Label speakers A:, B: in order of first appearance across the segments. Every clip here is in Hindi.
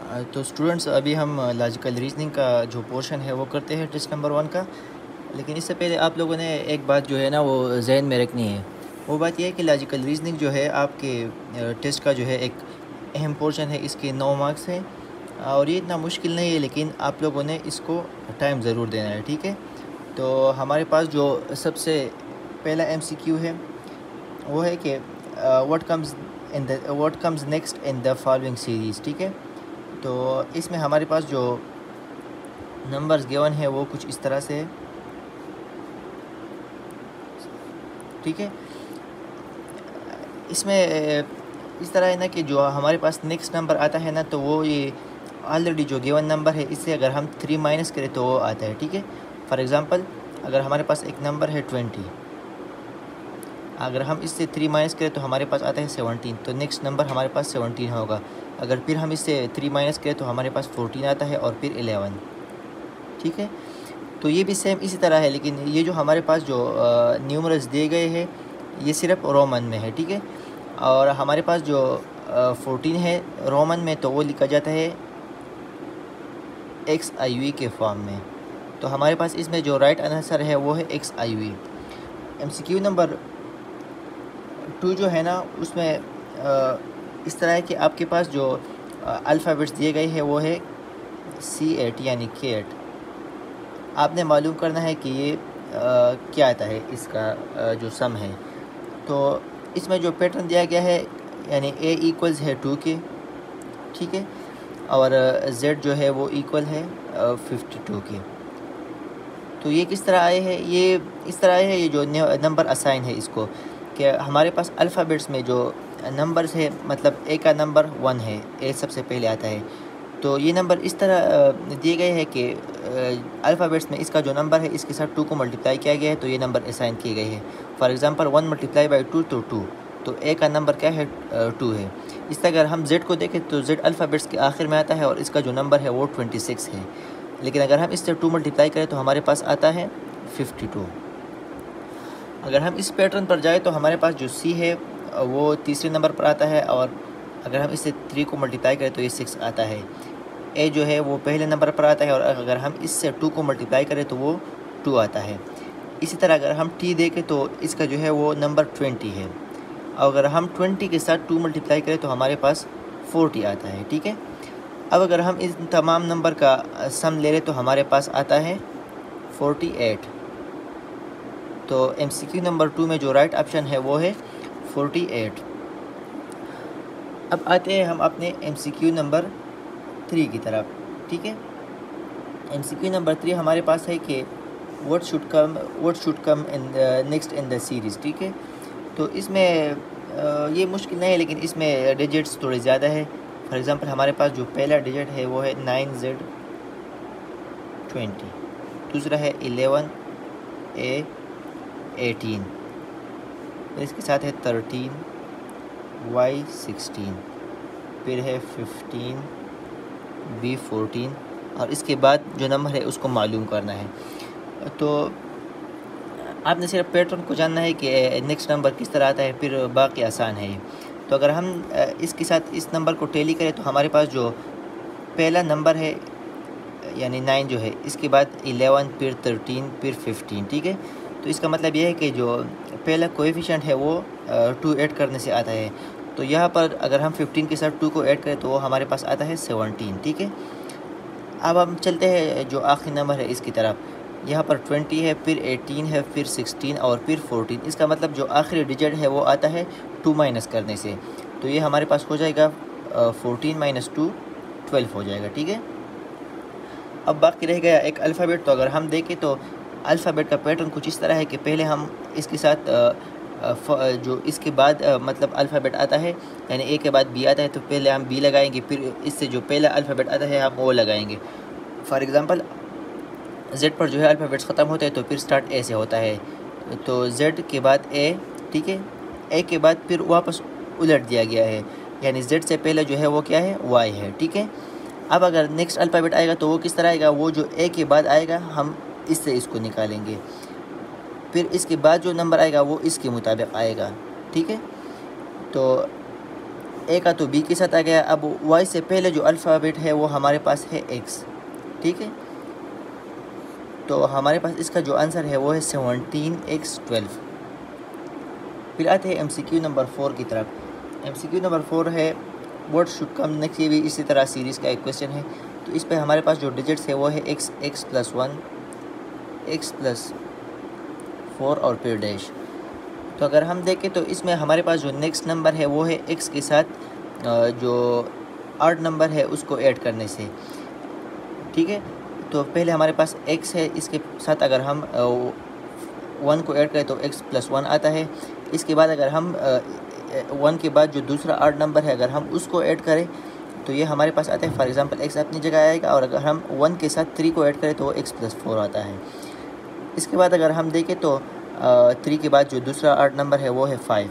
A: तो स्टूडेंट्स अभी हम लॉजिकल रीजनिंग का जो पोर्शन है वो करते हैं टेस्ट नंबर 1 का। लेकिन इससे पहले आप लोगों ने एक बात जो है ना वो जहन में रखनी है। वो बात यह है कि लॉजिकल रीजनिंग जो है आपके टेस्ट का जो है एक अहम पोर्शन है। इसके 9 मार्क्स हैं और ये इतना मुश्किल नहीं है, लेकिन आप लोगों ने इसको टाइम ज़रूर देना है, ठीक है। तो हमारे पास जो सबसे पहला MCQ है वो है कि what comes next in the following series, ठीक है। तो इसमें हमारे पास जो नंबर्स गिवन है वो कुछ इस तरह से है, ठीक है। इसमें इस तरह है ना कि जो हमारे पास नेक्स्ट नंबर आता है ना, तो वो ये ऑलरेडी जो गिवन नंबर है इससे अगर हम 3 माइनस करें तो वो आता है, ठीक है। फॉर एग्ज़ाम्पल अगर हमारे पास एक नंबर है 20, अगर हम इससे 3 माइनस करें तो हमारे पास आता है 17, तो नेक्स्ट नंबर हमारे पास 17 होगा। अगर फिर हम इससे 3 माइनस करें तो हमारे पास 14 आता है और फिर 11, ठीक है। तो ये भी सेम इसी तरह है, लेकिन ये जो हमारे पास जो न्यूमरल्स दिए गए हैं ये सिर्फ रोमन में है, ठीक है। और हमारे पास जो 14 है रोमन में, तो वो लिखा जाता है XIV के फॉर्म में। तो हमारे पास इसमें जो राइट आंसर है वो है XIV। MCQ नंबर 2 जो है ना उसमें इस तरह है कि आपके पास जो अल्फ़ाबेट्स दिए गए हैं वो है C8 यानी K8। आपने मालूम करना है कि ये क्या आता है, इसका जो सम है। तो इसमें जो पैटर्न दिया गया है यानी A इक्वल्स है 2 के, ठीक है, और Z जो है वो इक्वल है 52 के। तो ये किस तरह आए हैं, ये इस तरह आए हैं, ये जो नंबर असाइन है इसको कि हमारे पास अल्फ़ाबेट्स में जो नंबर्स है, मतलब A का नंबर 1 है, A सबसे पहले आता है। तो ये नंबर इस तरह दिए गए हैं कि अल्फ़ाबेट्स में इसका जो नंबर है इसके साथ 2 को मल्टीप्लाई किया गया है, तो ये नंबर असाइन किए गए हैं। फॉर एग्ज़ाम्पल 1 मल्टीप्लाई बाई 2 तो 2, तो A का नंबर क्या है 2 है। इस तरह अगर हम Z को देखें तो Z अल्फ़ाबेट्स के आखिर में आता है और इसका जो नंबर है वो 26 है। लेकिन अगर हम इससे 2 मल्टीप्लाई करें तो हमारे पास आता है 52। अगर हम इस पैटर्न पर जाए तो हमारे पास जो C है वो तीसरे नंबर पर आता है, और अगर हम इससे 3 को मल्टीप्लाई करें तो ये 6 आता है। A जो है वो पहले नंबर पर आता है, और अगर हम इससे 2 को मल्टीप्लाई करें तो वो 2 आता है। इसी तरह अगर हम T देखें तो इसका जो है वो नंबर 20 है, और अगर हम 20 के साथ 2 मल्टीप्लाई करें तो हमारे पास 40 आता है, ठीक है। अब अगर हम इस तमाम नंबर का सम ले लें तो हमारे पास आता है 48। तो MCQ नंबर 2 में जो राइट ऑप्शन है वो है 48। अब आते हैं हम अपने MCQ नंबर 3 की तरफ, ठीक है। MCQ नंबर 3 हमारे पास है कि what should come in next in the series, ठीक है। तो इसमें ये मुश्किल नहीं है, लेकिन इसमें डिजिट्स थोड़े ज़्यादा है। फॉर एग्ज़ाम्पल हमारे पास जो पहला डिजिट है वो है 9Z20, दूसरा है 11A18, इसके साथ है 13Y16, फिर है 15B14, और इसके बाद जो नंबर है उसको मालूम करना है। तो आपने सिर्फ पैटर्न को जानना है कि नेक्स्ट नंबर किस तरह आता है, फिर बाकी आसान है। तो अगर हम इसके साथ इस नंबर को टैली करें तो हमारे पास जो पहला नंबर है यानी 9 जो है, इसके बाद 11, फिर 13, फिर 15, ठीक है। तो इसका मतलब यह है कि जो पहला कोएफिशिएंट है वो 2 ऐड करने से आता है। तो यहाँ पर अगर हम 15 के साथ 2 को ऐड करें तो वो हमारे पास आता है 17, ठीक है। अब हम चलते हैं जो आखिरी नंबर है इसकी तरफ। यहाँ पर 20 है, फिर 18 है, फिर 16 और फिर 14। इसका मतलब जो आखिरी डिजिट है वो आता है 2 माइनस करने से। तो ये हमारे पास हो जाएगा 14 माइनस 2 12 हो जाएगा, ठीक है। अब बाकी रह गया एक अल्फ़ाबेट। तो अगर हम देखें तो अल्फ़ाबेट का पैटर्न कुछ इस तरह है कि पहले हम इसके साथ जो इसके बाद मतलब अल्फ़ाबेट आता है यानी A के बाद B आता है, तो पहले हम B लगाएंगे, फिर इससे जो पहला अल्फ़ाबेट आता है हम O लगाएंगे। फॉर एग्ज़ाम्पल Z पर जो है अल्फ़ाबेट्स ख़त्म होते हैं तो फिर स्टार्ट A से होता है, तो Z के बाद A, ठीक है। A के बाद फिर वापस उलट दिया गया है, यानी Z से पहले जो है वो क्या है Y है, ठीक है। अब अगर नेक्स्ट अल्फ़ाबेट आएगा तो वो किस तरह आएगा, वो जो A के बाद आएगा हम इससे इसको निकालेंगे, फिर इसके बाद जो नंबर आएगा वो इसके मुताबिक आएगा, ठीक है। तो ए का तो बी के साथ आ गया। अब वाई से पहले जो अल्फ़ाबेट है वो हमारे पास है एक्स, ठीक है। तो हमारे पास इसका जो आंसर है वो है 17x12। फिर आते हैं MCQ नंबर 4 की तरफ। MCQ नंबर 4 है व्हाट शुड कम नेक्स्ट। ये भी इसी तरह सीरीज़ का एक क्वेश्चन है। तो इस पे हमारे पास जो डिजिट्स है वो है x, x+1, x+4 और फिर डैश। तो अगर हम देखें तो इसमें हमारे पास जो नेक्स्ट नंबर है वो है x के साथ जो ऑड नंबर है उसको ऐड करने से, ठीक है। तो पहले हमारे पास x है, इसके साथ अगर हम 1 को ऐड करें तो x+1 आता है। इसके बाद अगर हम 1 के बाद जो दूसरा ऑड नंबर है अगर हम उसको ऐड करें तो ये हमारे पास आता है, फॉर एग्जांपल x अपनी जगह आएगा। और अगर हम 1 के साथ 3 को ऐड करें तो x+4 आता है। इसके बाद अगर हम देखें तो 3 के बाद जो दूसरा ऑड नंबर है वो है 5।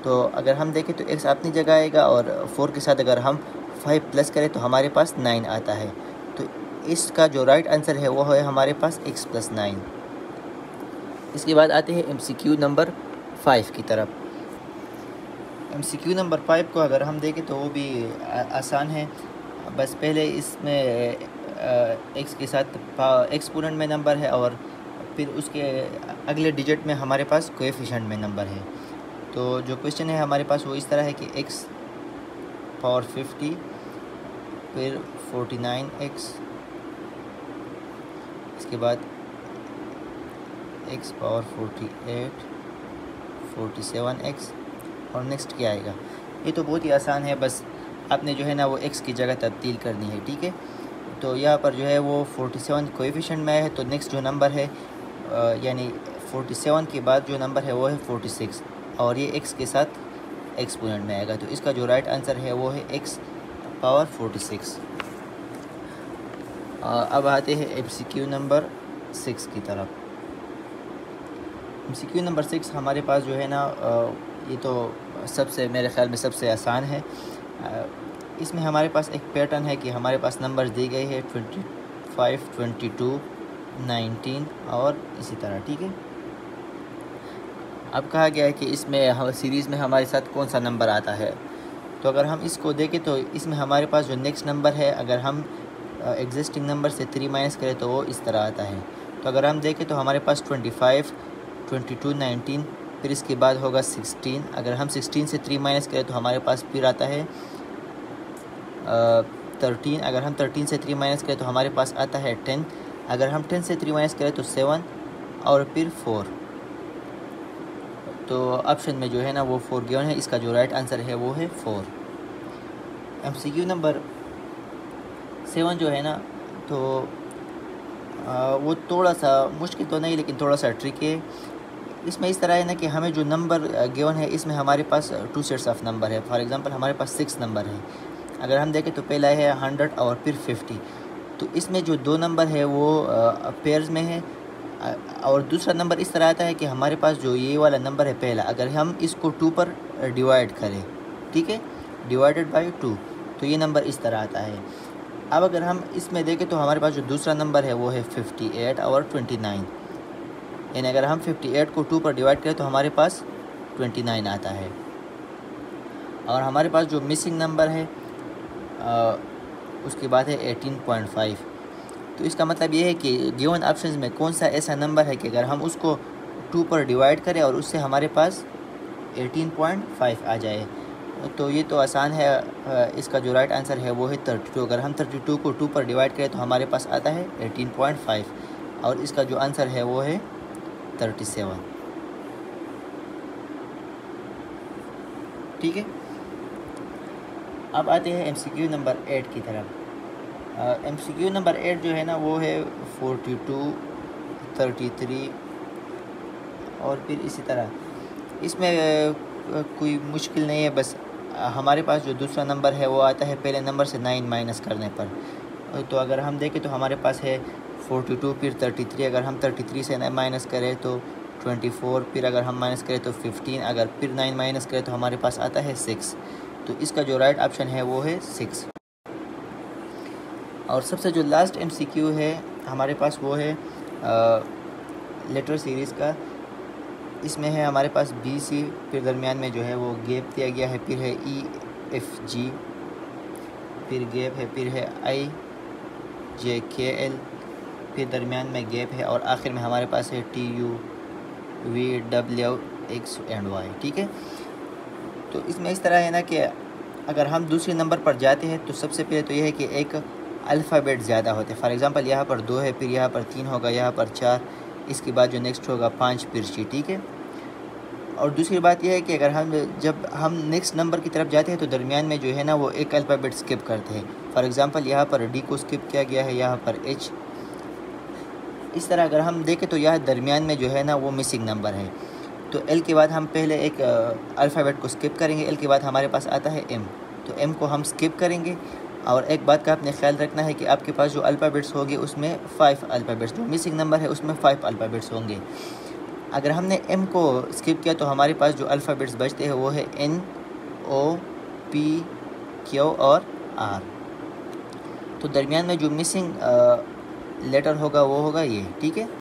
A: तो अगर हम देखें तो x अपनी जगह आएगा और 4 के साथ अगर हम 5 प्लस करें तो हमारे पास 9 आता है। तो इसका जो राइट आंसर है वो है हमारे पास x+9। इसके बाद आते हैं MCQ नंबर 5 की तरफ। MCQ नंबर 5 को अगर हम देखें तो वो भी आसान है। बस पहले इसमें x के साथ एक्सपोनेंट में नंबर है और फिर उसके अगले डिजिट में हमारे पास कोएफिशिएंट में नंबर है। तो जो क्वेश्चन है हमारे पास वो इस तरह है कि x⁻50 फिर 49x, इसके बाद x⁻48 47x और नेक्स्ट क्या आएगा। ये तो बहुत ही आसान है, बस आपने जो है ना वो x की जगह तब्दील करनी है, ठीक है। तो यहाँ पर जो है वो 47 कोएफिशिएंट में है। तो नेक्स्ट जो नंबर है यानी 47 के बाद जो नंबर है वो है 46 और ये x के साथ एक्सपोनेंट में आएगा। तो इसका जो राइट आंसर है वो है x⁻46। अब आते हैं MCQ नंबर 6 की तरफ। MCQ नंबर 6 हमारे पास जो है ना ये तो सबसे मेरे ख़्याल में सबसे आसान है। इसमें हमारे पास एक पैटर्न है कि हमारे पास नंबर्स दी गई है 25, 22, 19 और इसी तरह, ठीक है। अब कहा गया है कि इसमें सीरीज़ में हमारे साथ कौन सा नंबर आता है। तो अगर हम इसको देखें तो इसमें हमारे पास जो नेक्स्ट नंबर है अगर हम एग्जिस्टिंग नंबर से 3 माइनस करें तो वो इस तरह आता है। तो अगर हम देखें तो हमारे पास 25, 22, 19 फिर इसके बाद होगा 16। अगर हम 16 से 3 माइनस करें तो हमारे पास फिर आता है 13। अगर हम 13 से 3 माइनस करें तो हमारे पास आता है 10। अगर हम 10 से 3 माइनस करें तो 7 और फिर 4। तो ऑप्शन में जो है ना वो 4 गिवन है। इसका जो राइट आंसर है वो है 4। MCQ नंबर 7 जो है ना तो वो थोड़ा सा मुश्किल तो नहीं लेकिन थोड़ा सा ट्रिक है। इसमें इस तरह है ना कि हमें जो नंबर गिवन है इसमें हमारे पास 2 सेट्स ऑफ नंबर है। फॉर एग्जांपल हमारे पास 6 नंबर है। अगर हम देखें तो पहला है 100 और फिर 50। तो इसमें जो 2 नंबर है वो पेयर्स में है और दूसरा नंबर इस तरह आता है कि हमारे पास जो ये वाला नंबर है पहला अगर हम इसको 2 पर डिवाइड करें, ठीक है, डिवाइडेड बाय 2, तो ये नंबर इस तरह आता है। अब अगर हम इसमें देखें तो हमारे पास जो दूसरा नंबर है वो है 58 और 29। यानी अगर हम 58 को 2 पर डिवाइड करें तो हमारे पास 29 आता है। और हमारे पास जो मिसिंग नंबर है उसके बाद है 18.5। तो इसका मतलब ये है कि गिवन ऑप्शंस में कौन सा ऐसा नंबर है कि अगर हम उसको 2 पर डिवाइड करें और उससे हमारे पास 18.5 आ जाए। तो ये तो आसान है। इसका जो राइट आंसर है वो है 32। अगर हम 32 को 2 पर डिवाइड करें तो हमारे पास आता है 18.5 और इसका जो आंसर है वो है 37, ठीक है। अब आते हैं MCQ नंबर 8 की तरफ। MCQ नंबर 8 जो है ना वो है 42, 33 और फिर इसी तरह। इसमें कोई मुश्किल नहीं है, बस हमारे पास जो दूसरा नंबर है वो आता है पहले नंबर से 9 माइनस करने पर। तो अगर हम देखें तो हमारे पास है 42 फिर 33। अगर हम 33 से 9 माइनस करें तो 24, फिर अगर हम माइनस करें तो 15, अगर फिर 9 माइनस करें तो हमारे पास आता है 6। तो इसका जो राइट ऑप्शन है वो है 6। और सबसे जो लास्ट MCQ है हमारे पास वो है लेटर सीरीज़ का। इसमें है हमारे पास BC, फिर दरमियान में जो है वो गैप दिया गया है, फिर है एफ जी, फिर गैप है, फिर है आई जे के एल, फिर दरमियान में गैप है, और आखिर में हमारे पास है T U V W X and Y. ठीक है, तो इसमें इस तरह है ना कि अगर हम दूसरे नंबर पर जाते हैं तो सबसे पहले तो यह है कि एक अल्फ़ाबेट ज़्यादा होते हैं। फॉर एग्ज़ाम्पल यहाँ पर 2 है, फिर यहाँ पर 3 होगा, यहाँ पर 4, इसके बाद जो नेक्स्ट होगा 5 फिर 6। ठीक है, और दूसरी बात यह है कि अगर जब हम नेक्स्ट नंबर की तरफ जाते हैं तो दरमियान में जो है ना वो एक अल्फ़ाबेट स्किप करते हैं। फॉर एग्ज़ाम्पल यहाँ पर डी को स्किप किया गया है, यहाँ पर एच। इस तरह अगर हम देखें तो यहाँ दरमियान में जो है ना वो मिसिंग नंबर है। तो एल के बाद हम पहले एक अल्फ़ाबेट को स्किप करेंगे। एल के बाद हमारे पास आता है एम, तो एम को हम स्किप करेंगे। और एक बात का आपने ख्याल रखना है कि आपके पास जो अल्फ़ाबेट्स होंगे उसमें 5 अल्फ़ाबेट्स, जो मिसिंग नंबर है उसमें 5 अल्फ़ाबेट्स होंगे। अगर हमने एम को स्किप किया तो हमारे पास जो अल्फ़ाबेट्स बचते हैं वो है एन, ओ, पी, क्यू और आर। तो दरमियान में जो मिसिंग लेटर होगा वो होगा ये। ठीक है।